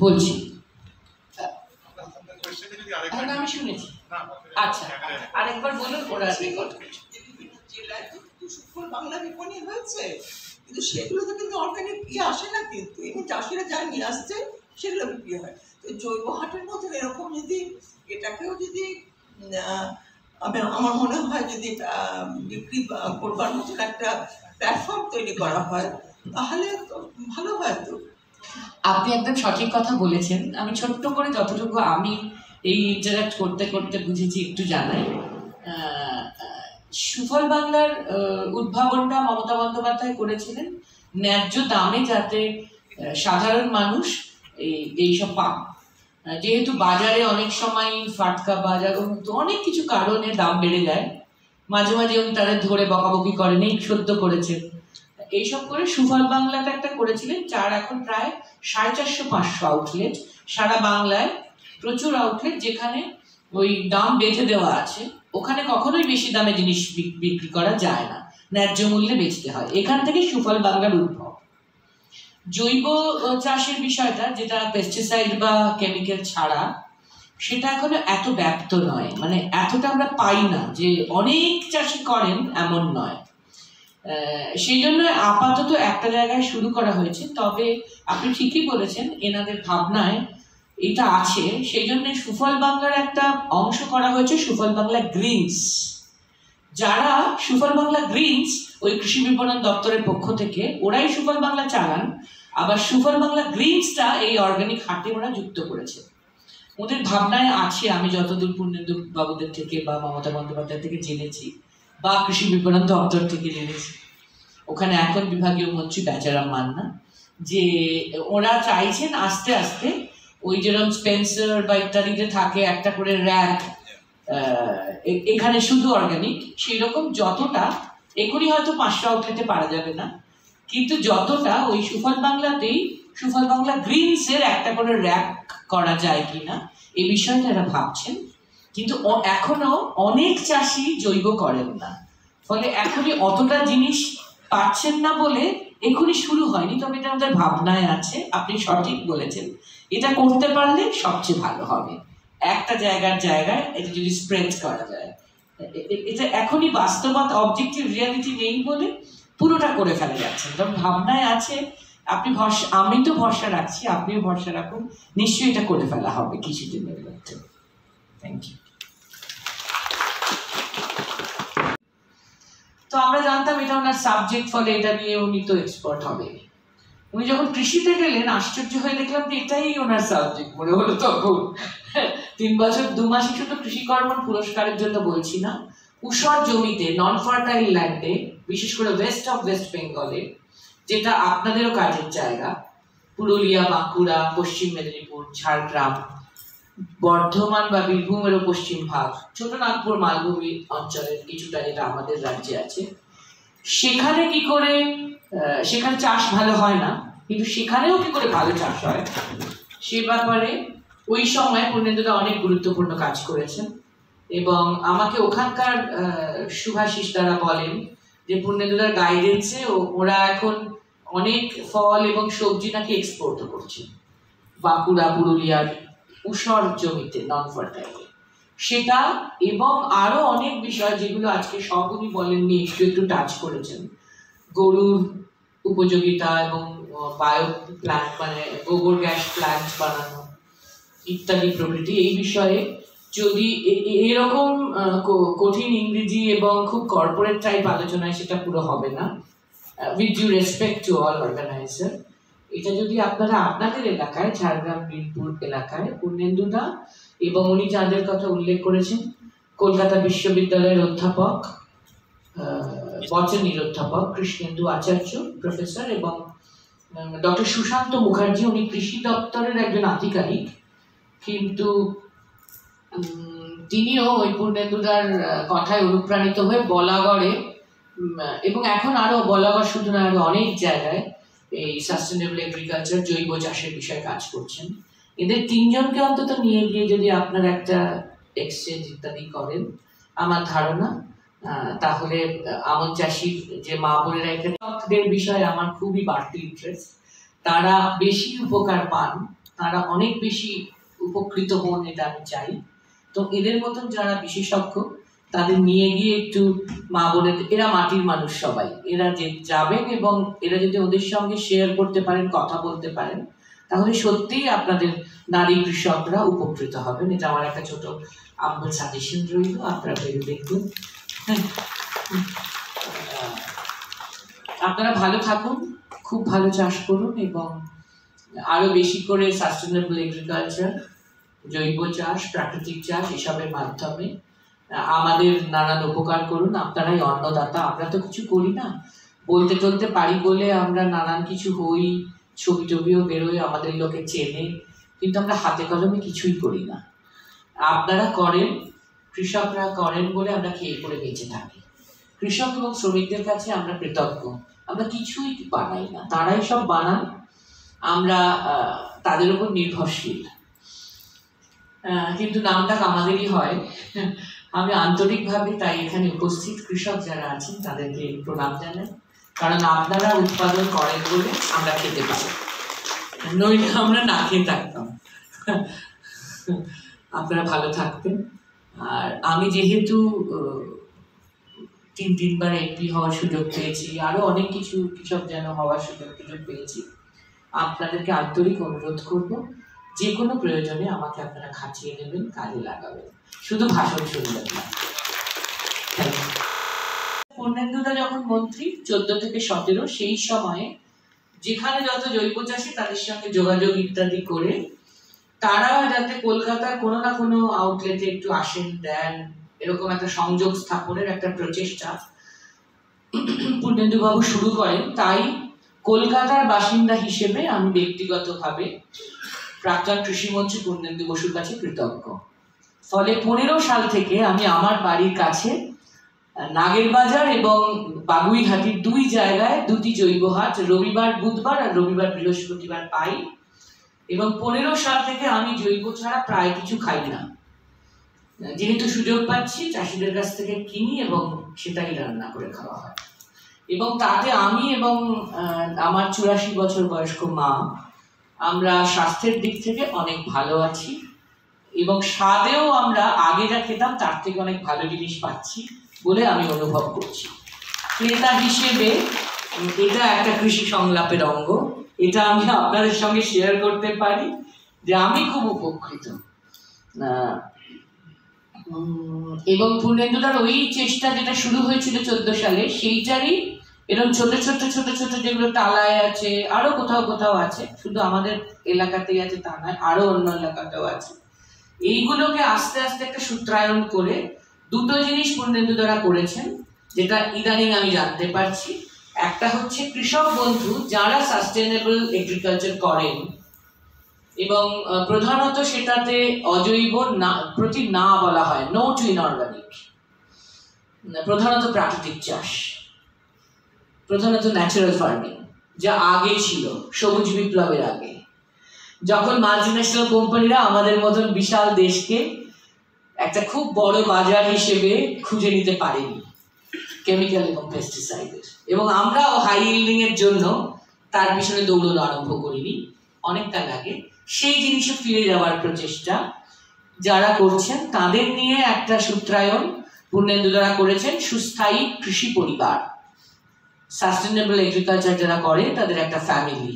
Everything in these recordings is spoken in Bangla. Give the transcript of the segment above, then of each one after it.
বলছি, আমি শুনেছি। আচ্ছা, আরেকবার বলুন। ওরা সুফল বাংলা বিপণী হয়েছে, কিন্তু সেগুলোতে কিন্তু অর্গানিক আসে না, কিন্তু এমনি চাষিরা যা নিয়ে আসছে সেগুলো বিক্রি হয়। তো জৈব হাটের মতন এরকম যদি এটাকেও যদি আমার মনে হয় যদি বিক্রি করবার মতন একটা প্ল্যাটফর্ম তৈরি করা হয় তাহলে ভালো হয়। তো আপনি একদম সঠিক কথা বলেছেন। আমি ছোট্ট করে যতটুকু আমি এই ইন্টারাক্ট করতে করতে বুঝেছি একটু জানাই। সুফল বাংলার উদ্ভাবনটা মমতা বন্দ্যোপাধ্যায় করেছিলেন ন্যায্য দামে, যাতে সাধারণ মানুষ এইসব পান। যেহেতু বাজারে অনেক সময় ফাটকা বাজার অনেক কিছু কারণে দাম বেড়ে যায়, মাঝে মাঝে উনি তাদের ধরে বকাবকি করেন, এই সদ্য করেছেন। এইসব করে সুফল বাংলাটা একটা করেছিলেন, যার এখন প্রায় 450-500 আউটলেট সারা বাংলায়, প্রচুর আউটলেট, যেখানে ওই দাম বেঁধে দেওয়া আছে। ওখানে কখনোই বেশি দামে জিনিস বিক্রি করা যায় না, ন্যায্য মূল্যে বেচতে হয়। এখান থেকে সুফল বাংলার উদ্ভব। জৈব চাষের বিষয়টা, যেটা পেস্টিসাইড বা কেমিক্যাল ছাড়া, সেটা এখনো এত ব্যাপ্ত নয়, মানে এতটা আমরা পাই না যে অনেক চাষি করেন এমন নয়। সেই জন্য আপাতত একটা জায়গায় শুরু করা হয়েছে। তবে আপনি ঠিকই বলেছেন, এনাদের ভাবনায় এটা আছে। সেই জন্য সুফল বাংলার একটা অংশ করা হয়েছে সুফল বাংলা গ্রিনস। যারা সুফল বাংলা গ্রিনস ওই কৃষি বিপণন দপ্তরের পক্ষ থেকে ওরাই সুফল বাংলা চালান, আবার সুফল বাংলা গ্রিনসটা এই অর্গানিক হাটে ওরা যুক্ত করেছে। ওদের ভাবনায় আছে, আমি যতদূর পূর্ণেন্দু বাবুদের থেকে বা মমতা বন্দ্যোপাধ্যায় থেকে জেনেছি, বা কৃষি বিপণন দপ্তর থেকে জেনেছি, ওখানে এখন বিভাগীয় মন্ত্রী বেচারাম মান্না, যে ওরা চাইছেন আস্তে আস্তে ওই যেরকম স্পেন্সার বা ইত্যাদিতে থাকে একটা করে র্যাক, এখানে শুধু অর্গানিক, সেই রকম যতটা, এখনই হয়তো 500 আউটলেটে পারা যাবে না, কিন্তু যতটা ওই সুফল বাংলাতেই সুফল বাংলা গ্রিনসের একটা করে র্যাক করা যায় কিনা এই বিষয়টা এরা ভাবছেন। কিন্তু এখনো অনেক চাষি জৈব করেন না, ফলে এখনই অতটা জিনিস পাচ্ছেন না বলে এখনই শুরু হয়নি। তবে এটা আমাদের ভাবনায় আছে। আপনি সঠিক বলেছেন, এটা করতে পারলে সবচেয়ে ভালো হবে। একটা জায়গায় এটা যদি স্প্রেড করা যায়, এটা এখনই বাস্তবতা, অবজেক্টিভ রিয়ালিটি নেই বলে পুরোটা করে ফেলা যাচ্ছে। তবে ভাবনায় আছে। আপনি আমি তো ভরসা রাখছি, আপনিও ভরসা রাখুন, নিশ্চয়ই এটা করে ফেলা হবে কিছুদিনের মধ্যে। Thank you. তো আমরা জানতাম এটা ওনার সাবজেক্ট, ফলে এটা নিয়ে উনি তো এক্সপার্ট হবে। উনি যখন কৃষিতে গেলেন, আশ্চর্য হয়ে দেখলাম যে এটাই ওনার সাবজেক্ট মনে হলো তখন। 3 বছর 2 মাসই শুধু কৃষিকর্মণ পুরস্কারের জন্য বলছি না, উষর জমিতে, নন ফার্টাইল ল্যান্ডে, বিশেষ করে ওয়েস্ট বেঙ্গলে, যেটা আপনাদেরও কাজের জায়গা, পুরুলিয়া, বাঁকুড়া, পশ্চিম মেদিনীপুর, ঝাড়গ্রাম, বর্ধমান বা বীরভূমেরও পশ্চিম ভাগ, ছোটনাগপুর মালভূমি অঞ্চলের কিছুটা, যেটা আমাদের রাজ্যে আছে, সেখানে কি করে, সেখানে চাষ ভালো হয় না, কিন্তু সেখানেও কি করে ভালো চাষ হয় সে ব্যাপারে ওই সময় পূর্ণেন্দুদা অনেক গুরুত্বপূর্ণ কাজ করেছেন। এবং আমাকে ওখানকার শুভাশিস দ্বারা বলেন যে পূর্ণেন্দুদার গাইডেন্সে ওরা এখন অনেক ফল এবং সবজি নাকি এক্সপোর্ট করছে বাঁকুড়া, পুরুলিয়ার উষর জমিতে, নন ফার্টাইলে, সেটা এবং আরো অনেক বিষয় যেগুলো আজকে সব উনি বলেননি, একটু টাচ করেছেন। গরুর উপযোগিতা এবং বায়ো প্ল্যান্ট, মানে গোবর গ্যাস প্ল্যান্ট বানানো ইত্যাদি প্রভৃতি। এই বিষয়ে যদি এরকম কঠিন ইংরেজি এবং খুব কর্পোরেট টাইপ আলোচনায় সেটা পুরো হবে না, with due respect to all organiser. এটা যদি আপনারা আপনাদের এলাকায়, ঝাড়গ্রাম, বীরপুর এলাকায়, পূর্ণেন্দুদা এবং উনি যাদের কথা উল্লেখ করেছেন, কলকাতা বিশ্ববিদ্যালয়ের অধ্যাপক, বটানির অধ্যাপক কৃষ্ণেন্দু আচার্য প্রফেসর, এবং ডক্টর সুশান্ত মুখার্জি, উনি কৃষি দপ্তরের একজন আধিকারিক, কিন্তু তিনিও ওই পূর্ণেন্দুদার কথায় অনুপ্রাণিত হয়ে বলাগড়ে, এবং এখন আরো বলাগড় শুধু না, আরো অনেক জায়গায় এই সাস্টেনেবল এগ্রিকালচার, জৈব চাষের বিষয়ে কাজ করছেন। এদের 3 জনকে অন্তত নিয়ে গিয়ে যদি আপনারা একটা এক্সচেঞ্জ ইত্যাদি করেন, আমার ধারণা তাহলে আমন চাষির যে মা বোনেরা, এখানে বিষয়ে আমার খুবই বাড়তি ইন্টারেস্ট। তারা বেশি উপকার পান, তারা অনেক বেশি উপকৃত হন, এটা আমি চাই। তো এদের মতন যারা বিশেষজ্ঞ তাদের নিয়ে গিয়ে একটু মা বোনের, এরা মাটির মানুষ সবাই, এরা যে যাবেন এবং এরা যদি ওদের সঙ্গে শেয়ার করতে পারেন, কথা বলতে পারেন, তাহলে সত্যিই আপনাদের নারী কৃষকরা উপকৃত হবেন। এটা আমার একটা ছোট আম্বল সাজেশন রইল, আপনারা ভেবে দেখুন। আপনারা ভালো থাকুন, খুব ভালো চাষ করুন এবং আরো বেশি করে সাস্টেনেবল এগ্রিকালচার, জৈব চাষ, প্রাকৃতিক চাষ এসবের মাধ্যমে আমাদের নানান উপকার করুন। আপনারাই অন্নদাতা, আমরা তো কিছু করি না, বলতে টলতে পারি বলে আমরা নানান কিছু হই, ছবি টবিও বেরোয়, আমাদের লোকে চেনে, কিন্তু আমরা হাতে কলমে কিছুই করি না। আপনারা করেন, কৃষকরা করেন বলে আমরা খেয়ে পরে বেঁচে থাকি। কৃষক এবং শ্রমিকদের কাছে আমরা কৃতজ্ঞ, আমরা কিছুই বানাই না, তারাই সব বানান, আমরা তাদের উপর নির্ভরশীল, কিন্তু নামটা আমাদেরই হয়। আমি আন্তরিকভাবে তাই এখানে উপস্থিত কৃষক যারা আছেন তাদেরকে প্রণাম জানাই, কারণ আপনারা উৎপাদন করেন বলে আমরা খেতে পারি, নইলে আমরা না খেয়ে থাকতাম। আপনারা ভালো থাকবেন। আর আমি যেহেতু 3বার এমপি হওয়ার সুযোগ পেয়েছি, আরো অনেক কিছু কৃষক যেন হওয়ার সুযোগ পেয়েছি, আপনাদেরকে আন্তরিক অনুরোধ করব, যে কোনো প্রয়োজনে আমাকে আপনারা খাঁচিয়ে নেবেন, কাজে লাগাবেন, শুধু ভাষণ শুনবেন না। পূর্ণেন্দুদা যখন মন্ত্রী 14 থেকে 17, সেই সময়ে যেখানে যত জৈব চাষী তাদের সঙ্গে যোগাযোগ ইত্যাদি করে তারা যাতে কলকাতার কোনো না কোনো আউটলেটে একটু আসেন, দেন, এরকম একটা সংযোগ স্থাপনের একটা প্রচেষ্টা পূর্ণেন্দুবাবু শুরু করেন। তাই কলকাতার বাসিন্দা হিসেবে আমি ব্যক্তিগতভাবে প্রাক্তন কৃষিমন্ত্রী পূর্ণেন্দু বসুর কাছে কৃতজ্ঞ। ফলে 15 সাল থেকে আমি আমার বাড়ির কাছে নাগেরবাজার এবং বাগুইঘাটির 2 জায়গায় 2টি জৈব হাট, রবিবার বুধবার আর রবিবার বৃহস্পতিবার পাই, এবং 15 সাল থেকে আমি জৈব ছাড়া প্রায় কিছু খাই না। যেহেতু সুযোগ পাচ্ছি, চাষিদের কাছ থেকে কিনি এবং সেটাই রান্না করে খাওয়া হয়, এবং তাতে আমি এবং আমার 84 বছর বয়স্ক মা, আমরা স্বাস্থ্যের দিক থেকে অনেক ভালো আছি এবং স্বাদেও আমরা আগে যা খেতাম তার থেকে অনেক ভালো জিনিস পাচ্ছি বলে আমি অনুভব করছি। ক্রেতা হিসেবে এটা একটা কৃষি সংলাপের অঙ্গ, এটা আমি আপনাদের সঙ্গে শেয়ার করতে পারি যে আমি খুব উপকৃত। এবং পূর্ণেন্দুদার ওই চেষ্টা যেটা শুরু হয়েছিল 14 সালে, সেইটারই এরকম ছোট ছোট ছোট ছোট যেগুলো টালায় আছে, আরো কোথাও কোথাও আছে, শুধু আমাদের এলাকাতেই আছে তা নয়, আরো অন্য এলাকাতেও আছে, এইগুলোকে আস্তে আস্তে একটা সূত্রায়ন করে 2টো জিনিস পূর্ণেন্দুদারা করেছেন, যেটা ইদানিং আমি জানতে পারছি। একটা হচ্ছে কৃষক বন্ধু যারা সাস্টেনেবল এগ্রিকালচার করেন, এবং প্রধানত সেটাতে অজৈব প্রতি না বলা হয়, নো টু ইনঅর্গানিক, প্রধানত প্রাকৃতিক চাষ, প্রধানত ন্যাচারাল ফার্মিং, যা আগে ছিল সবুজ বিপ্লবের আগে, যখন মাল্টিন্যাশনাল কোম্পানিরা আমাদের মতন বিশাল দেশকে একটা খুব বড় বাজার হিসেবে খুঁজে নিতে পারেনি কেমিক্যাল এবং পেস্টিসাইডের, এবং আমরাও হাই ইল্ডিং এর জন্য তার পিছনে দৌড়ানো আরম্ভ করিনি, অনেকটা লাগে। সেই জিনিসে ফিরে যাওয়ার প্রচেষ্টা যারা করছেন তাদের নিয়ে একটা সূত্রায়ন পূর্ণেন্দুদারা করেছেন, সুস্থায়ী কৃষি পরিবার, সাস্টেনেবল এগ্রিকালচার যারা করে তাদের একটা ফ্যামিলি,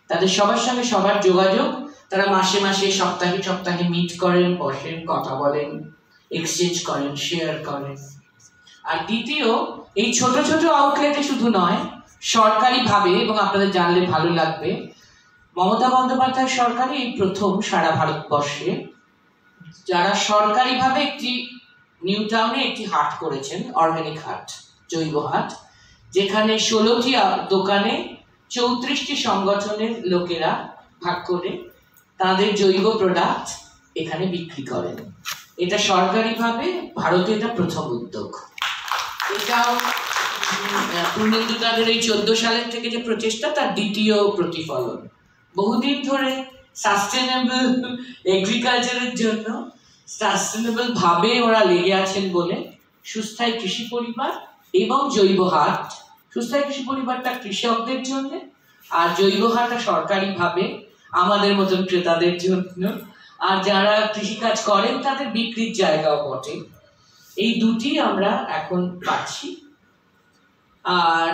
তাদের সবার সঙ্গে সবার যোগাযোগ, তারা মাসে মাসে সপ্তাহে সপ্তাহে মিট করেন, বসেন, কথা বলেন, এক্সচেঞ্জ করেন, শেয়ার করেন। আর দ্বিতীয়, এই ছোট ছোট আউটলেটে শুধু নয়, সরকারিভাবে, এবং আপনাদের জানলে ভালো লাগবে, মমতা বন্দ্যোপাধ্যায় সরকারই এই প্রথম সারা ভারতবর্ষে যারা সরকারিভাবে একটি নিউ টাউনে একটি হাট করেছেন, অর্গানিক হাট, জৈব হাট, যেখানে 16টি দোকানে 34টি সংগঠনের লোকেরা ভাগ করে তাদের জৈব প্রোডাক্ট এখানে বিক্রি করেন। এটা সরকারিভাবে ভারতে এটা প্রথম উদ্যোগ। এটাও পূর্ণেন্দুদাদের এই 14 সালের থেকে যে প্রচেষ্টা, তার দ্বিতীয় প্রতিফলন। বহুদিন ধরে সাস্টেনেবল এগ্রিকালচারের জন্য সাস্টেনেবল ভাবে ওরা লেগে আছেন বলে সুস্থায়ী কৃষি পরিবার এবং জৈব হাট। সুস্থায়ী কৃষি পরিবারটা কৃষকদের জন্য, আর জৈব হাটটা সরকারিভাবে আমাদের মতন ক্রেতাদের জন্য, আর যারা কৃষিকাজ করেন তাদের বিক্রির জায়গাও বটে। এই দুটি আমরা এখন পাচ্ছি। আর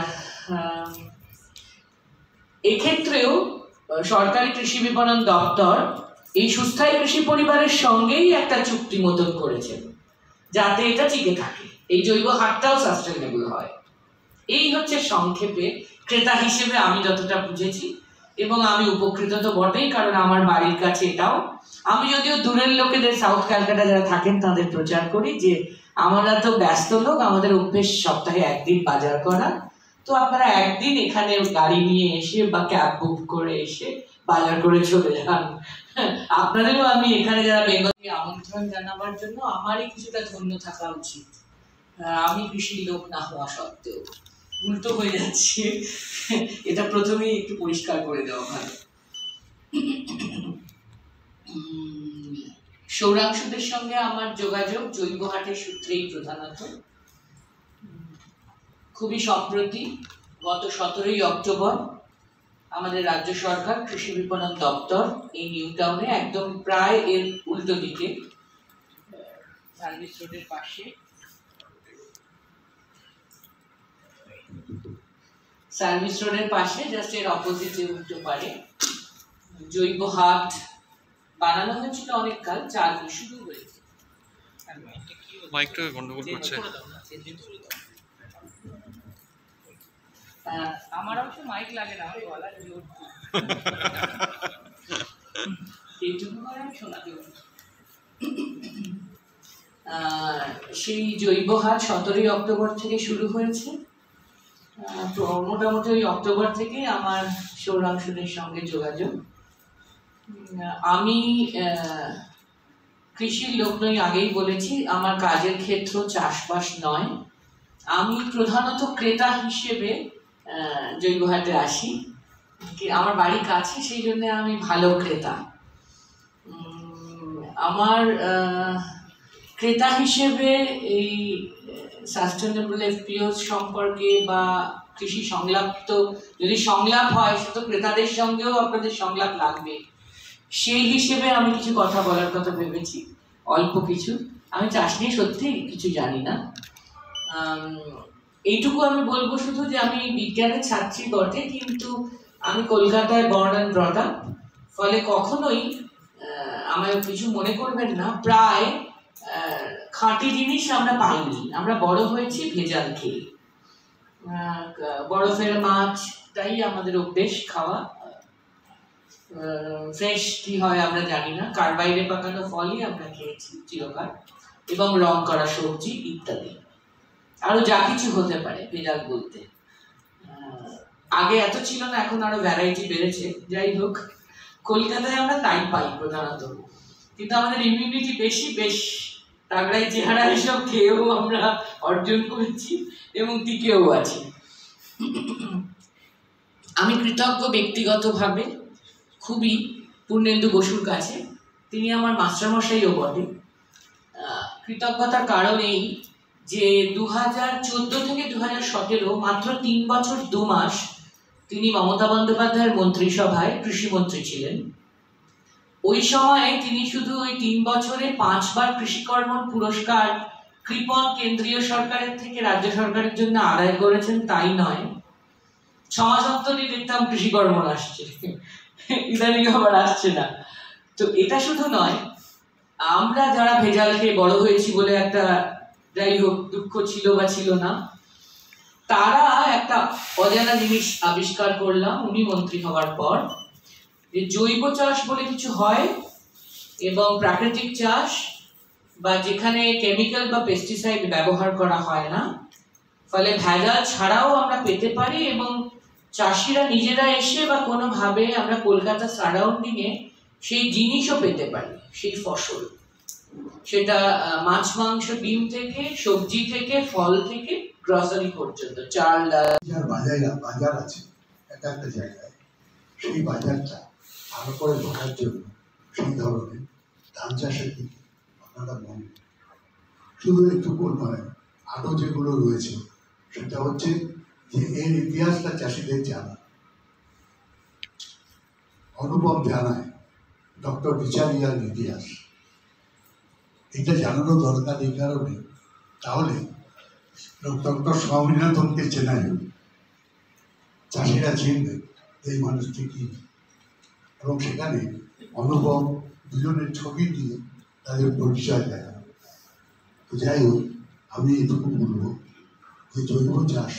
এক্ষেত্রেও সরকারি কৃষি বিপণন দপ্তর এই সুস্থায়ী কৃষি পরিবারের সঙ্গেই একটা চুক্তি মতন করেছে যাতে এটা টিকে থাকে, এই জৈব হাটটাও সাস্টেনেবল হয়। এই হচ্ছে সংক্ষেপে ক্রেতা হিসেবে আমি যতটা বুঝেছি, এবং আমি উপকৃত তো বটেই, কারণ আমার বাড়ির কাছে এটাও। আমি যদিও দূরের লোকেদের, সাউথ ক্যালকাটা যারা থাকেন তাদের প্রচার করি যে আমরা তো ব্যস্ত লোক, আমাদের অভ্যেস সপ্তাহে একদিন বাজার করা, তো আপনারা একদিন এখানে গাড়ি নিয়ে এসে বা ক্যাব বুক করে এসে বাজার করে চলে যান। আপনাদেরও আমি এখানে যারা বেঙ্গলি আমন্ত্রণ জানাবার জন্য আমারই কিছুটা ধন্য থাকা উচিত, আমি কৃষির লোক না হওয়া সত্ত্বেও। উল্টো হয়ে যাচ্ছে, এটা প্রথমেই একটু পরিষ্কার করে দেওয়া ভালো। সৌরাংশুদের সঙ্গে আমার যোগাযোগ জৈব হাটের সূত্রেই প্রধানত। খুবই সম্প্রতি গত 17ই অক্টোবর আমাদের রাজ্য সরকার কৃষি বিপণন দপ্তর এই নিউ টাউনে একদম প্রায় এর উল্টো দিকে সার্ভিস রোডের পাশে, সার্ভিস রোডের পাশে জাস্ট এর অপোজিটে উল্টো পারে জৈব হাট বানানো হয়েছিল অনেক কাল, 4 দিন শুরু হয়েছে। মাইকটা গন্ডগোল করছে। আমার অবশ্য মাইক লাগে না, আমার গলা জোর, এইটুকু করে আমি শোনাতে পারি। সেই জৈব হাট 17ই অক্টোবর থেকে শুরু হয়েছে। মোটামুটি ওই অক্টোবর থেকে আমার সৌরাংশুদের সঙ্গে যোগাযোগ। আমি কৃষির লোক নই, আগেই বলেছি, আমার কাজের ক্ষেত্র চাষবাস নয়। আমি প্রধানত ক্রেতা হিসেবে জৈব হাটে আসি, আমার বাড়ি কাছে, সেই জন্য আমি ভালো ক্রেতা। আমার ক্রেতা হিসেবে এই সাস্টেনেবল এফপিও সম্পর্কে বা কৃষি সংলাপ, তো যদি সংলাপ হয় সে তো ক্রেতাদের সঙ্গেও আপনাদের সংলাপ লাগবে, সেই হিসেবে আমি কিছু কথা বলার কথা ভেবেছি, অল্প কিছু। আমি চাষ নিয়ে সত্যি কিছু জানি না, এইটুকু আমি বলবো শুধু যে আমি বিজ্ঞানের ছাত্রী বটে, কিন্তু আমি কলকাতায় বর্ন অ্যান্ড ব্রট আপ, ফলে কখনোই আমায় কিছু মনে করবেন না, প্রায় খাঁটি জিনিস আমরা পাইনি। আমরা বড় হয়েছি ভেজাল খেয়ে, বরফের মাছ তাই আমাদের অভ্যেস খাওয়া, ফ্রেশ কি হয় আমরা জানি না, কার্বাইডে পাকানো ফলই আমরা খেয়েছি চিরকাল, এবং রং করা সবজি ইত্যাদি, আরো যা কিছু হতে পারে ভেজাল বলতে। আগে এত ছিল না, এখন আরো ভ্যারাইটি বেড়েছে। যাই হোক, কলকাতায় আমরা তাই পাই প্রধানত, কিন্তু আমাদের ইমিউনিটি বেশি, বেশ তাগড়াই চেহারা এসব খেয়েও আমরা অর্জন করেছি এবং টিকেও আছি। আমি কৃতজ্ঞ ব্যক্তিগতভাবে খুবই পূর্ণেন্দু বসুর কাছে, তিনি আমার মাস্টারমশাইও বটে। কৃতজ্ঞতার কারণ এই যে 2014 থেকে 2017 মাত্র 3 বছর 2 মাস তিনি মমতা বন্দ্যোপাধ্যায়ের মন্ত্রিসভায় কৃষিমন্ত্রী ছিলেন। ওই সময়ে তিনি শুধু ওই 3 বছরে 5 বার কৃষিকর্মণ পুরস্কার কৃপণ কেন্দ্রীয় সরকারের থেকে রাজ্য সরকারের জন্য আদায় করেছেন তাই নয়, 6 মাস অন্তরই দেখতাম কৃষিকর্মণ আসছে, ইদানিং আবার আসছে না। তো এটা শুধু নয়, আমরা যারা ভেজাল খেয়ে বড় হয়েছি বলে একটা, যাই হোক, দুঃখ ছিল বা ছিল না, তারা একটা অজানা জিনিস আবিষ্কার করলাম উনি মন্ত্রী হওয়ার পর, যে জৈব চাষ বলে কিছু হয়, এবং প্রাকৃতিক চাষ বা যেখানে কেমিক্যাল বা পেস্টিসাইড ব্যবহার করা হয় না, ফলে ভেজাল ছাড়াও আমরা পেতে পারি, এবং চাষিরা নিজেরা এসে বা কোনোভাবে আমরা কলকাতা সারাউন্ডিংয়ে সেই জিনিসও পেতে পারি, সেই ফসল, সেটা মাছ মাংস ডিম থেকে, সবজি থেকে, ফল থেকে, গ্রসারি পর্যন্ত, চাল ডাল। বাজার আছে একটা একটা জায়গায়, সেই বাজারটা ভালো করে ধরার জন্য সেই ধরনের ধান চাষের দিকে আপনারা মন, শুধু একটু নয়, আরও যেগুলো রয়েছে সেটা হচ্ছে যে এর ইতিহাসটা চাষিদের জানা, অনুভব জানায় ডক্টর বিচারিয়ার ইতিহাস। এটা জানানো দরকার এই কারণে, তাহলে ডক্টর স্বামীনাথনকে চেনাই চাষিরা চিনবে এই মানুষটি কি, এবং সেখানে অনুভব দুজনের ছবি দিয়ে তাদের পরিচয় দেয়। তো যাই হোক, আমি এটুকু বলবো যে জৈব চাষ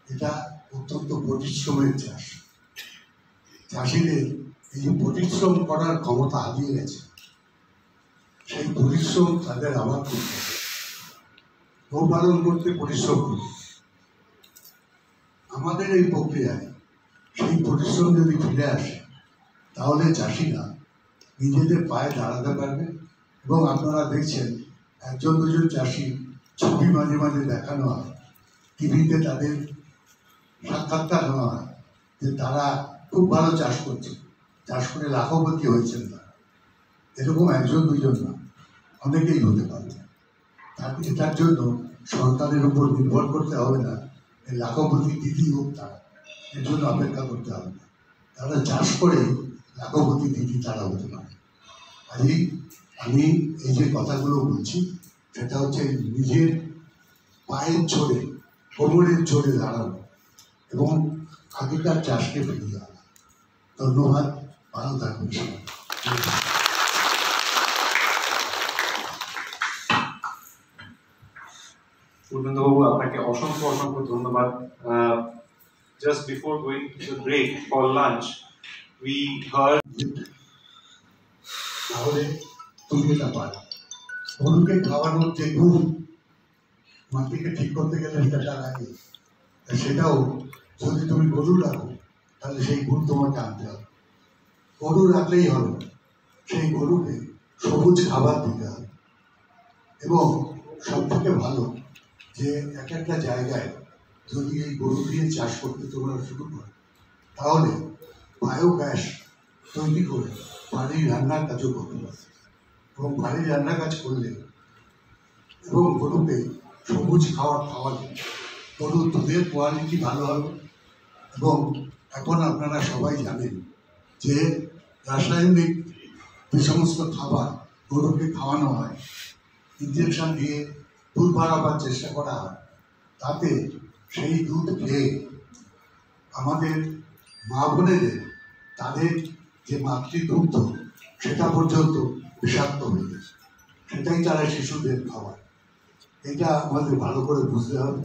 এটা অত্যন্ত পরিশ্রমের চাষ। চাষিদের এই যে পরিশ্রম করার ক্ষমতা হারিয়ে গেছে, সেই পরিশ্রম তাদের আবার করতে হবে। গোপালন করতে পরিশ্রম করি, আমাদের এই প্রক্রিয়ায় সেই পরিশ্রম যদি ফিরে আসে, তাহলে চাষিরা নিজেদের পায়ে দাঁড়াতে পারবে। এবং আপনারা দেখছেন একজন দুজন চাষি ছবি মাঝে মাঝে দেখানো হয়, টিভিতে তাদের সাক্ষাৎকার নেওয়া হয় যে তারা খুব ভালো চাষ করছে, চাষ করে লাখপতি হয়েছেন। তারা এরকম একজন দুজন না, অনেকেই হতে পারবে। এটার জন্য সরকারের উপর নির্ভর করতে হবে না, এই লাখপতি দিদি হোক তারা, এর জন্য অপেক্ষা করতে হবে না। তারা চাষ করে লাখপতি দিদি তারা হতে পারে। কাজেই আমি এই যে কথাগুলো বলছি, সেটা হচ্ছে নিজের পায়ের জোরে, কোমরের জোরে দাঁড়ানো এবং আগেকার চাষকে ফিরিয়ে আনা। ধন্যবাদ, ভালো থাকুন। পূর্ণেন্দুবাবু, আপনাকে অসংখ্য অসংখ্য ধন্যবাদ। Just before going to the break for lunch, we heard তাহলে তুমি এটা পারো। গরুকে খাওয়ানোর যে গুণ, মাটিকে ঠিক করতে গেলে সেটা লাগে, সেটাও যদি তুমি গরু রাখো তাহলে সেই গুণ তোমাকে আনতে হবে। গরু রাখলেই হবে, সেই গরুকে সবুজ খাবার দিতে হবে। এবং সব থেকে ভালো যে এক একটা জায়গায় যদি এই গরু দিয়ে চাষ করতে তোমরা শুরু করো, তাহলে বায়োগ্যাস তৈরি করে বাড়ির রান্নার কাজও করতে পারবে। এবং বাড়ির রান্নার কাজ করলে এবং গরুকে সবুজ খাবার খাওয়ালে গরুর দুধের কোয়ালিটি ভালো হবে। এবং এখন আপনারা সবাই জানেন যে রাসায়নিক যে সমস্ত খাবার গরুকে খাওয়ানো হয়, ইঞ্জেকশন দিয়ে দুধ বাড়াবার চেষ্টা করা হয়, তাতে সেই দুধ খেয়ে আমাদের মা বোনেদের তাদের যে মাতৃদুগ্ধ সেটা পর্যন্ত বিষাক্ত হয়ে গেছে। সেটাই তারা শিশুদের খাবার। এটা আমাদের ভালো করে বুঝতে হবে।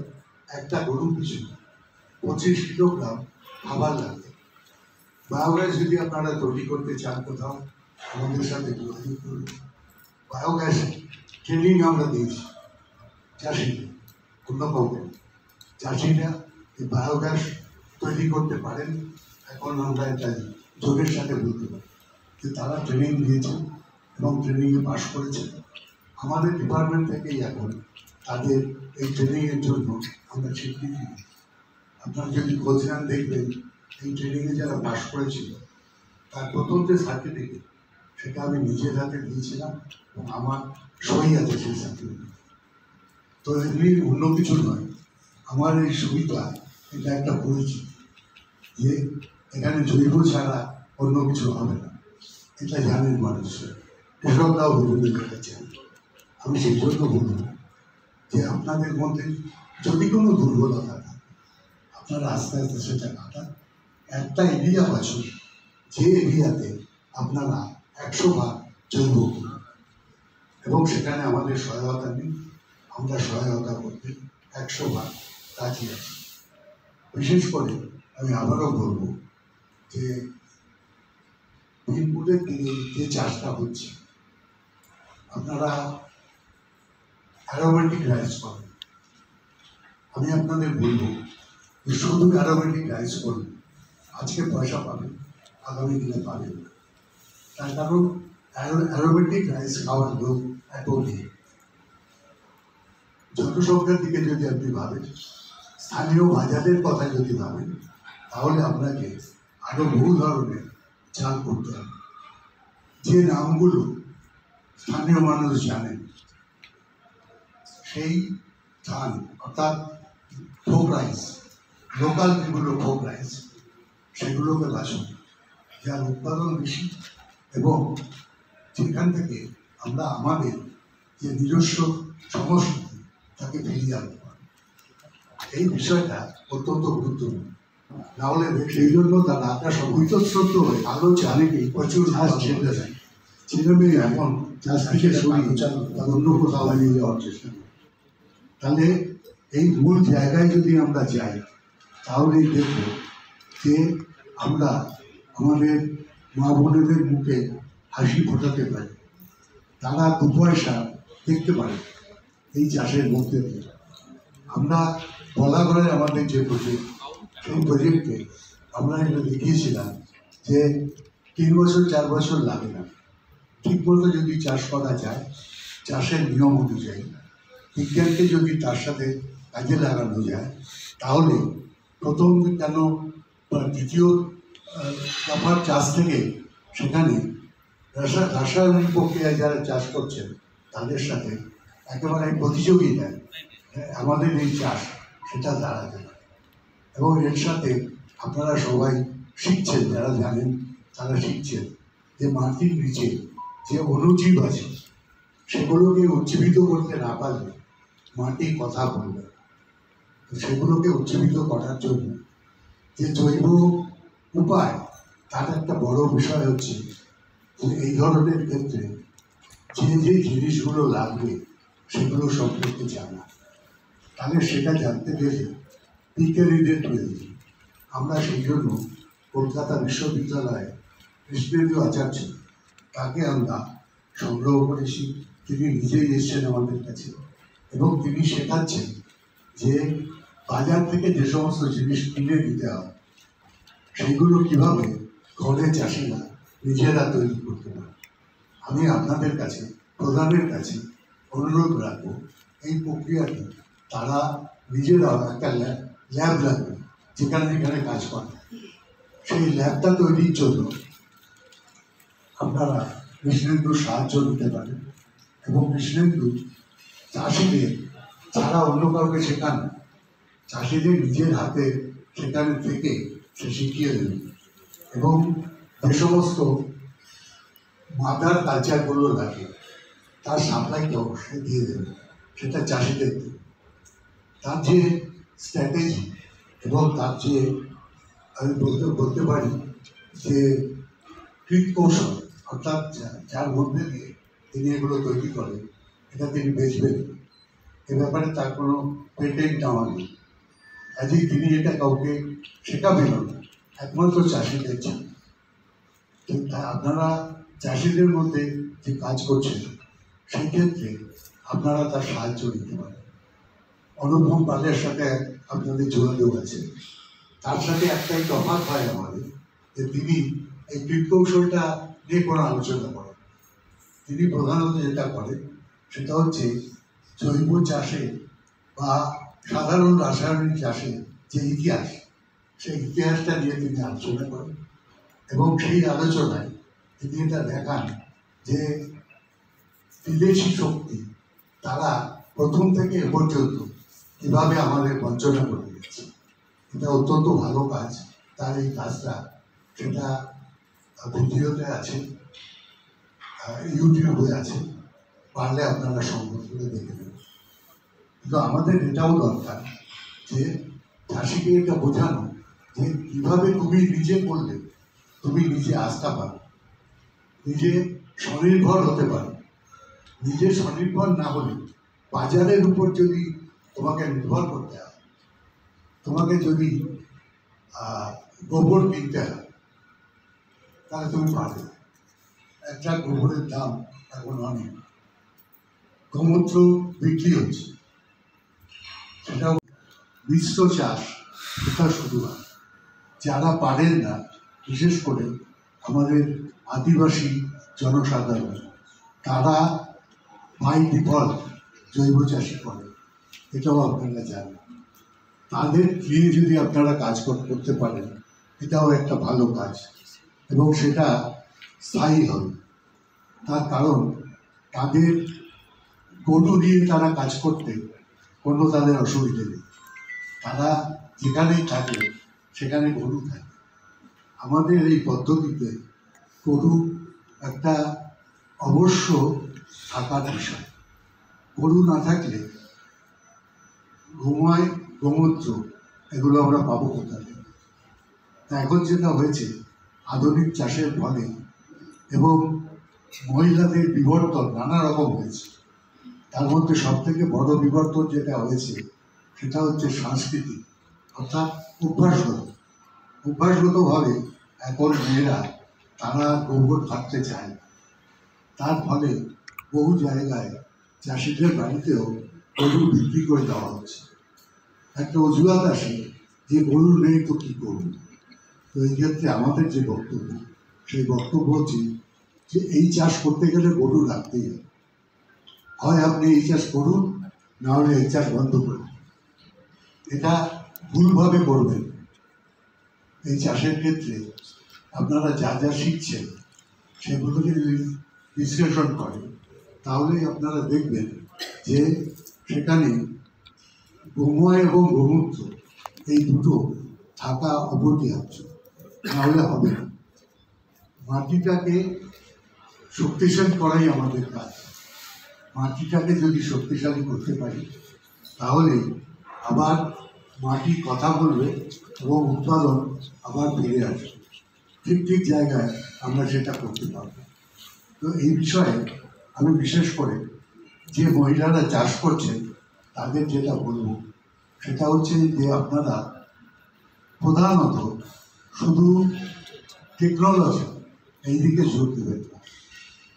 একটা গরু পিছু 25 কিলোগ্রাম খাবার লাগে। বায়োগ্যাস যদি আপনারা তৈরি করতে চান কোথাও, আমাদের সাথে যোগাযোগ করুন। বায়োগ্যাস ট্রেনিং আমরা দিয়েছি চাষিদের, অন্য কাউকে। চাষিরা এই বায়োগ্যাস তৈরি করতে পারেন। এখন আমরা এটা যোগের সাথে বলতে পারি যে তারা ট্রেনিং দিয়েছেন এবং ট্রেনিংয়ে পাশ করেছেন। আমাদের ডিপার্টমেন্ট থেকেই এখন তাদের এই ট্রেনিংয়ের জন্য আমরা স্বীকৃতি দিই। আপনারা যদি খোঁজ নেন দেখবেন এই ট্রেনিংয়ে যারা পাশ করেছিল তার প্রথম যে সার্টিফিকেট, সেটা আমি নিজের হাতে দিয়েছিলাম এবং আমার সই আছে সেই সার্টিফিকেট। তো এমনি অন্য কিছু নয়, আমার এই সুবিধা এটা একটা পরিচিতি যে এখানে জৈব ছাড়া অন্য কিছু হবে না। এটা জানেন মানুষরা, কৃষকরাও বিভিন্ন জায়গায়। আমি সেই জন্য বলব যে আপনাদের মধ্যে যদি কোনো দুর্বলতা থাকে, আপনারা আস্তে আস্তে সেটা কাটান। একটা এরিয়া বাছুন যে এরিয়াতে আপনারা 100 জৈব করুন এবং সেখানে আমাদের সহায়তা নিন। আমরা সহায়তা করতে 100 রাজি আছি। বিশেষ করে আমি আবারও বলব যে বিনপুরের দিকে যে চাষটা হচ্ছে, আপনারা অ্যারোমেটিক রাইস করেন। আমি আপনাদের বলব যে শুধু অ্যারোমেটিক রাইস করুন, আজকে পয়সা পাবেন, আগামী দিনে পাবেন না। তার কারণ অ্যারোমেটিক রাইস খাওয়ার লোক এত নেই। জনসংখ্যার দিকে যদি আপনি ভাবেন, স্থানীয় বাজারের কথা যদি ভাবেন, তাহলে আপনাকে আরো বহু ধরনের চাল করতে হবে। যে নামগুলো স্থানীয় মানুষ জানেন, সেই ধান অর্থাৎ ফোক রাইস, লোকাল যেগুলো ফোক রাইস, সেগুলোকে বাছুন। যার উৎপাদন বেশি এবং সেখান থেকে আমরা আমাদের যে নিজস্ব সংস্কৃতি তাকে ফিরিয়ে আনতে পারি। এই বিষয়টা অত্যন্ত গুরুত্বপূর্ণ। না হলে সেই জন্য তারা ইতস্তত হয়ে আলো অনেকেই প্রচুর ঘাস ছেড়ে দেয়, ছেলে মেয়ে এখন চাষ থেকে সরিয়ে তার অন্য কোথাও নিয়ে যাওয়ার চেষ্টা করে। তাহলে এই মূল জায়গায় যদি আমরা যাই তাহলেই দেখব যে আমরা আমাদের মা বোনেদের মুখে হাসি ফোটাতে পারি, তারা দু পয়সা দেখতে পারে এই চাষের মধ্যে দিয়ে। আমরা বলা করে আমাদের যে প্রজেক্ট, সেই প্রজেক্টে আমরা এটা দেখিয়েছিলাম যে 3 বছর 4 বছর লাগে না, ঠিক মতো যদি চাষ করা যায়, চাষের নিয়ম অনুযায়ী বিজ্ঞানকে যদি তার সাথে কাজে লাগানো যায়, তাহলে প্রথম কেন দ্বিতীয় দফার চাষ থেকে সেখানে রাসায়নিক প্রক্রিয়ায় যারা চাষ করছেন তাদের সাথে একেবারে প্রতিযোগিতায় আমাদের এই চাষ সেটা দাঁড়াতে পারে। এবং এর সাথে আপনারা সবাই শিখছেন, যারা জানেন তারা শিখছেন যে মাটির নিচে যে অণুজীব আছে সেগুলোকে উজ্জীবিত করতে না পারলে মাটি কথা বলবে। সেগুলোকে উজ্জীবিত করার জন্য যে জৈব উপায়, তার একটা বড় বিষয় হচ্ছে যে এই ধরনের ক্ষেত্রে যে যে জিনিসগুলো লাগবে সেগুলো সম্পর্কে জানা। তাহলে সেটা জানতে গেলে বিজ্ঞানীদের প্রয়োজন। আমরা সেই জন্য কলকাতা বিশ্ববিদ্যালয়ে কৃষ্ণেন্দু আচার্য, তাকে আমরা সংগ্রহ করেছি। তিনি নিজেই এসছেন আমাদের কাছে এবং তিনি শেখাচ্ছেন যে বাজার থেকে যে সমস্ত জিনিস কিনে দিতে হয় সেগুলো কীভাবে ঘরে চাষিরা নিজেরা তৈরি করতে পারে। আমি আপনাদের কাছে, প্রধানের কাছে অনুরোধ রাখবো এই প্রক্রিয়াটি তারা নিজেরাও একটা ল্যাব লাগবে যেখানে যেখানে কাজ করে, সেই ল্যাবটা তৈরির জন্য আপনারা কৃষ্ণেন্দুর সাহায্য নিতে পারেন। এবং কৃষ্ণেন্দু চাষিদের যারা অন্য কাউকে শেখান, চাষিদের নিজের হাতে সেখানে থেকে সে শিখিয়ে দেবে এবং যে সমস্ত মাদার কালচারগুলো লাগে তার সাপ্লাইটাও সে দিয়ে দেবে, সেটা চাষিদের দেবে। তার যে স্ট্র্যাটেজি এবং তার যে আমি বলতে পারি যে কৌশল, অর্থাৎ যার মধ্যে দিয়ে তিনি এগুলো তৈরি করেন, এটা তিনি বেচবেন, এ ব্যাপারে তার কোনো পেটেন্ট নেওয়া নেই। কাজেই তিনি এটা কাউকে শেখাবেন না, একমাত্র চাষিদের জন্য। কিন্তু আপনারা চাষিদের মধ্যে যে কাজ করছেন সেই ক্ষেত্রে আপনারা তার সাহায্য নিতে পারেন। অনুপম পালের সাথে আপনাদের যোগাযোগ আছে, তার সাথে একটাই তফাৎ হয় আমাদের যে তিনি এই কীটকৌশলটা নিয়ে কোনো আলোচনা করেন। তিনি প্রধানত যেটা করেন সেটা হচ্ছে জৈব চাষে বা সাধারণ রাসায়নিক চাষে যে ইতিহাস, সেই ইতিহাসটা নিয়ে তিনি আলোচনা করেন এবং সেই আলোচনায় তিনি এটা দেখান যে বিদেশি শক্তি তারা প্রথম থেকে এ পর্যন্ত কীভাবে আমাদের বঞ্চনা করে দিচ্ছে। এটা অত্যন্ত ভালো কাজ। তার এই কাজটা সেটা ভিডিওতে আছে, ইউটিউবে আছে, পারলে আপনারা সংগ্রহ করে দেখে নেবেন। কিন্তু আমাদের এটাও দরকার যে চাষিকে এটা বোঝানো যে কীভাবে তুমি নিজে করলে তুমি নিজে আস্থা পাবে, নিজে স্বনির্ভর হতে পারো। নিজে স্বনির্ভর না হলে বাজারের উপর যদি তোমাকে নির্ভর করতে হয়, তোমাকে যদি গোবর কিনতে হয়, তাহলে তুমি পারবে। একটা গোবরের দাম এখন অনেক, গোমূত্র বিক্রি হচ্ছে, সেটাও মিশ্র চাষ কোথাও শুরু হয়। যারা পারেন না, বিশেষ করে আমাদের আদিবাসী জনসাধারণ, তারা বাই ডিফল্ট জৈব চাষি করে, এটাও আপনারা জানেন। তাদের নিয়ে যদি আপনারা কাজ করতে পারেন, এটাও একটা ভালো কাজ এবং সেটা স্থায়ী হবে। তার কারণ তাদের গরু নিয়ে তারা কাজ করতে কোনো তাদের অসুবিধে নেই। তারা যেখানেই থাকে সেখানে গরু থাকে আমাদের এই পদ্ধতিতে গরু একটা অবশ্য থাকার বিষয়। গরু না থাকলে ঘুমায় গোমূত্র এগুলো আমরা পাবো কোথা থেকে? তা এখন যেটা হয়েছে আধুনিক চাষের ফলে এবং মহিলাদের বিবর্তন নানা রকম হয়েছে। তার মধ্যে সব থেকে বড় বিবর্তন যেটা হয়েছে সেটা হচ্ছে সাংস্কৃতিক, অর্থাৎ অভ্যাসগতভাবে এখন মেয়েরা তারা গোবর থাকতে চায়। তার ফলে বহু জায়গায় চাষিদের বাড়িতেও গরু বিক্রি করে দেওয়া হচ্ছে। একটা অজুহাত আসে যে গরু নেই তো কী করব। তো এই ক্ষেত্রে আমাদের যে বক্তব্য, সেই বক্তব্য হচ্ছে যে এই চাষ করতে গেলে গরু লাগতেই হবে। হয় আপনি এই চাষ করুন, না হলে এই চাষ বন্ধ করুন। এটা ভুলভাবে করবেন। এই চাষের ক্ষেত্রে আপনারা যা যা শিখছেন সেগুলোকে যদি বিশ্লেষণ করেন তাহলেই আপনারা দেখবেন যে সেখানে গোময় এবং গোমূত্র এই দুটো থাকা অপরিহার্য, নাহলে হবে না। মাটিটাকে শক্তিশালী করাই আমাদের কাজ। মাটিটাকে যদি শক্তিশালী করতে পারি তাহলে আবার মাটি কথা বলবে এবং উৎপাদন আবার ফিরে আসবে। ঠিক ঠিক জায়গায় আমরা সেটা করতে পারব। তো এই বিষয়ে আমি বিশেষ করে যে মহিলারা চাষ করছেন তাদের যেটা বলবো সেটা হচ্ছে যে আপনারা প্রধানত শুধু টেকনোলজি এই দিকে জোর দেবেন না।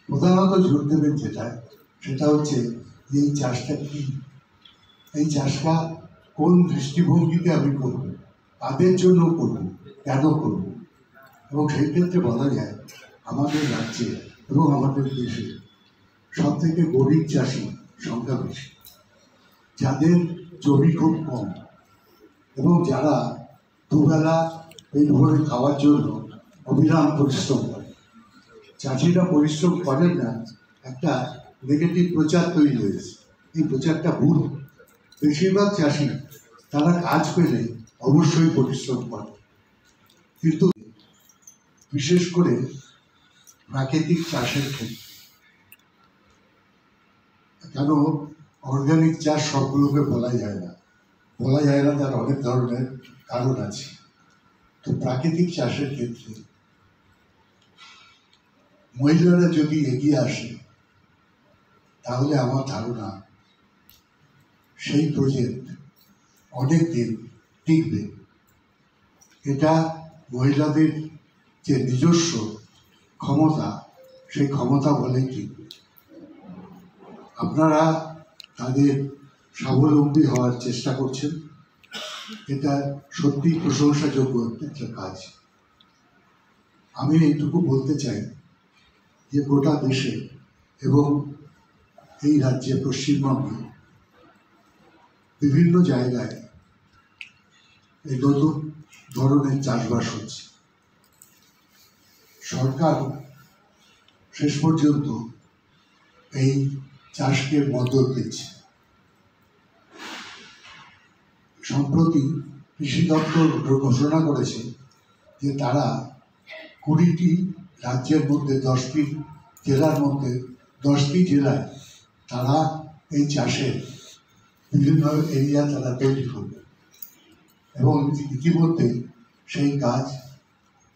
প্রধানত জোর দেবেন সেটা হচ্ছে এই চাষটা কী, এই চাষটা কোন দৃষ্টিভঙ্গিতে আমি করব, তাদের জন্য করব, কেন করব। এবং সেই ক্ষেত্রে বলা যায় আমাদের রাজ্যে এবং আমাদের দেশে সব থেকে গরিব চাষি সংখ্যা বেশি, যাদের জমি খুব কম এবং যারা দুবেলা পেট ভরে খাওয়ার জন্য অবিরাম পরিশ্রম করে। চাষিরা পরিশ্রম করেন না, একটা নেগেটিভ প্রচার তৈরি হয়েছে। এই প্রচারটা ভুল। বেশিরভাগ চাষি তারা কাজ পেলে অবশ্যই পরিশ্রম করে, কিন্তু বিশেষ করে প্রাকৃতিক চাষের ক্ষেত্রে। কেন অর্গানিক চাষ সবগুলোকে বলা যায় না, তার অনেক ধরনের কারণ আছে। তো প্রাকৃতিক চাষের ক্ষেত্রে মহিলারা যদি এগিয়ে আসে তাহলে আমার ধারণা সেই প্রজেক্ট অনেক দিন টিকবে। এটা মহিলাদের যে নিজস্ব ক্ষমতা, সেই ক্ষমতা বলেই টিকবে। আপনারা তাদের স্বাবলম্বী হওয়ার চেষ্টা করছেন, এটা সত্যি প্রশংসাযোগ্য একটা কাজ। আমি এইটুকু বলতে চাই যে গোটা দেশে এবং এই রাজ্যে পশ্চিমবঙ্গে বিভিন্ন জায়গায় এই নতুন ধরনের চাষবাস হচ্ছে। সরকার শেষ পর্যন্ত এই চাষকে মদত দিচ্ছে। সম্প্রতি কৃষি দপ্তর ঘোষণা করেছে যে তারা 20টি রাজ্যের মধ্যে 10টি জেলার মধ্যে 10টি জেলায় তারা এই চাষের বিভিন্ন এরিয়া তারা তৈরি করবে এবং ইতিমধ্যে সেই কাজ,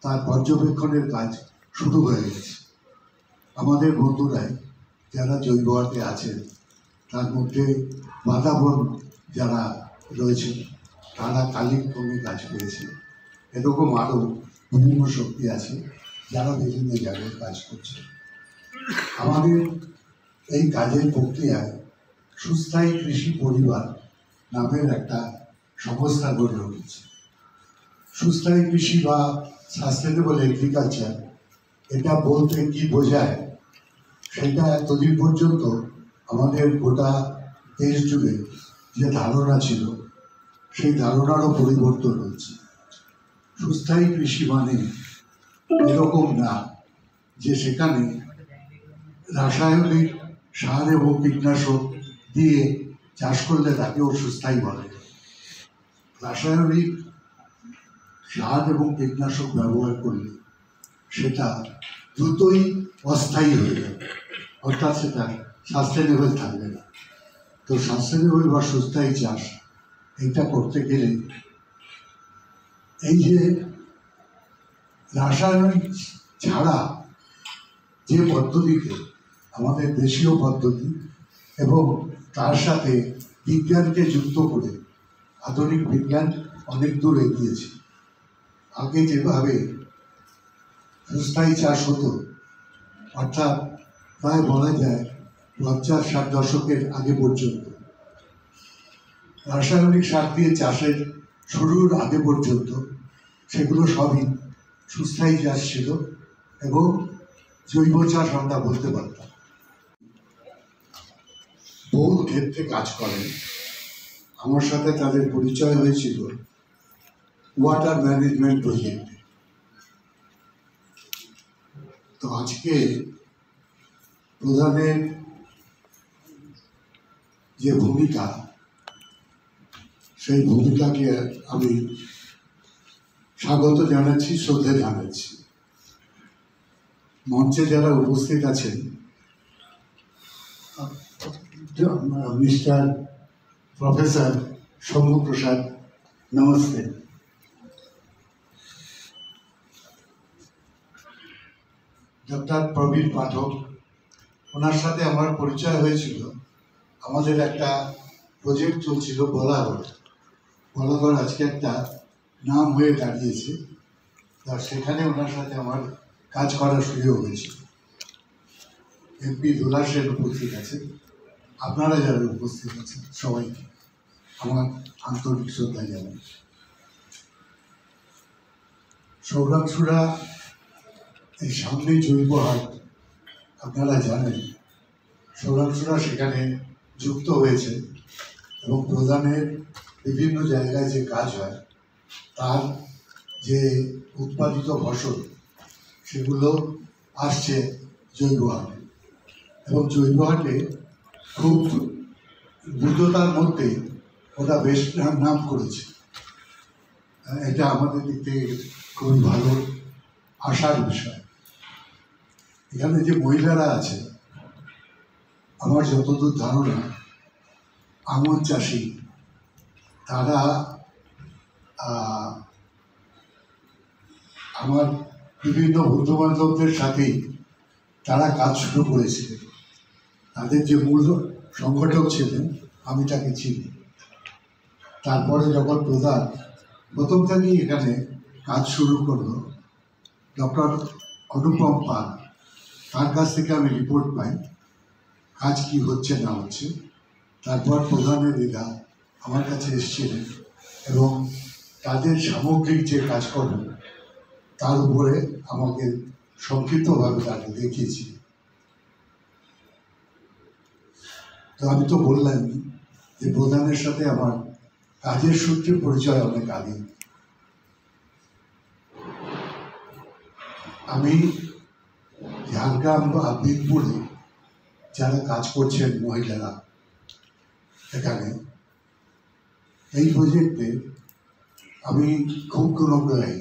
তার পর্যবেক্ষণের কাজ শুরু হয়ে গেছে। আমাদের বন্ধুরাই যারা জৈব আর্টে আছেন, তার মধ্যে বাদাবন যারা রয়েছেন তারা কালিম্পংয়ে কাজ পেয়েছে। এরকম আরও বিভিন্ন শক্তি আছে যারা বিভিন্ন জায়গায় কাজ করছে। আমাদের এই কাজের প্রক্রিয়ায় সুস্থায়ী কৃষি পরিবার নামের একটা সংস্থা গড়ে উঠেছে। সুস্থায়ী কৃষি বা সাস্টেনেবল এগ্রিকালচার, এটা বলতে কি বোঝায় সেটা এতদিন পর্যন্ত আমাদের গোটা দেশ জুড়ে যে ধারণা ছিল সেই ধারণারও পরিবর্তন হচ্ছে। সুস্থায়ী কৃষি মানে এরকম না যে সেখানে রাসায়নিক সার এবং কীটনাশক দিয়ে চাষ করলে তাকেও সুস্থায়ী বলে। রাসায়নিক সার এবং কীটনাশক ব্যবহার করলে সেটা দ্রুতই অস্থায়ী হয়ে যাবে, অর্থাৎ সেটা সাস্টেনেবল থাকবে না। তো সাস্টেনেবল বা সুস্থায়ী চাষ এইটা করতে গেলে এই যে রাসায়নিক ছাড়া যে পদ্ধতিতে আমাদের দেশীয় পদ্ধতি এবং তার সাথে বিজ্ঞানকে যুক্ত করে আধুনিক বিজ্ঞান অনেক দূর এগিয়েছে। আগে যেভাবে সুস্থায়ী চাষ হতো, অর্থাৎ প্রায় বলা যায় 50-60 দশকের আগে পর্যন্ত রাসায়নিক সার দিয়ে চাষের শুরুর আগে পর্যন্ত সেগুলো সবই সুস্থায়ী চাষ ছিল এবং জৈব চাষ আমরা বলতে পারতাম। বহু ক্ষেত্রে কাজ করেন। আমার সাথে তাদের পরিচয় হয়েছিল ওয়াটার ম্যানেজমেন্ট প্রজেক্টে। তো আজকে প্রধানের যে ভূমিকা, সেই ভূমিকাকে আমি স্বাগত জানাচ্ছি, শ্রদ্ধা জানাচ্ছি। মঞ্চে যারা উপস্থিত আছেন, মিস্টার প্রফেসর শম্ভু প্রসাদ, নমস্তে। ডক্টর প্রবীণ পাঠক, ওনার সাথে আমার পরিচয় হয়েছিল, আমাদের একটা প্রজেক্ট চলছিল বলাগড়। বলাগড় আজকে একটা নাম হয়ে দাঁড়িয়েছে, আর সেখানে ওনার সাথে আমার কাজ করার সুযোগ হয়েছিল। এমপি দুলা সেন উপস্থিত আছেন, আপনারা যারা উপস্থিত আছেন সবাইকে আমার আন্তরিক শ্রদ্ধা জানাই। সৌরাংশুরা এই সামনে জৈব হাট, আপনারা জানেন সৌরাংশুরা সেখানে যুক্ত হয়েছে এবং প্রধানের বিভিন্ন জায়গায় যে কাজ হয় তার যে উৎপাদিত ফসল সেগুলো আসছে জৈব হাটে, এবং জৈব হাটে খুব দ্রুততার মধ্যে ওটা বেশ নাম করেছে। এটা আমাদের দিক থেকে খুবই ভালো আশার বিষয়। এখানে যে মহিলারা আছে, আমার যতদূর ধারণা আঙুর চাষি, তারা আমার বিভিন্ন বন্ধু বান্ধবদের সাথেই তারা কাজ শুরু করেছিলেন। তাদের যে মূল সংগঠক ছিলেন আমি তাকে চিনি। তারপরে যখন প্রধান প্রথম থেকেই এখানে কাজ শুরু করলো, ডক্টর অনুপম পাল, তার কাছ থেকে আমি রিপোর্ট পাই কাজ কি হচ্ছে না হচ্ছে। তারপর প্রধানের এরা আমার কাছে এসেছিলেন এবং তাদের সামগ্রিক যে কাজকর্ম তার উপরে আমাকে সংক্ষিপ্তভাবে তাকে দেখিয়েছি। তো আমি তো বললাম যে প্রধানের সাথে আমার কাজের সূত্রে পরিচয় অনেক আগে। আমি ঝাড়গ্রাম বা বীরপুরে যারা কাজ করছেন মহিলারা, এখানে এই প্রজেক্টে আমি খুব গুণগ্রাহী।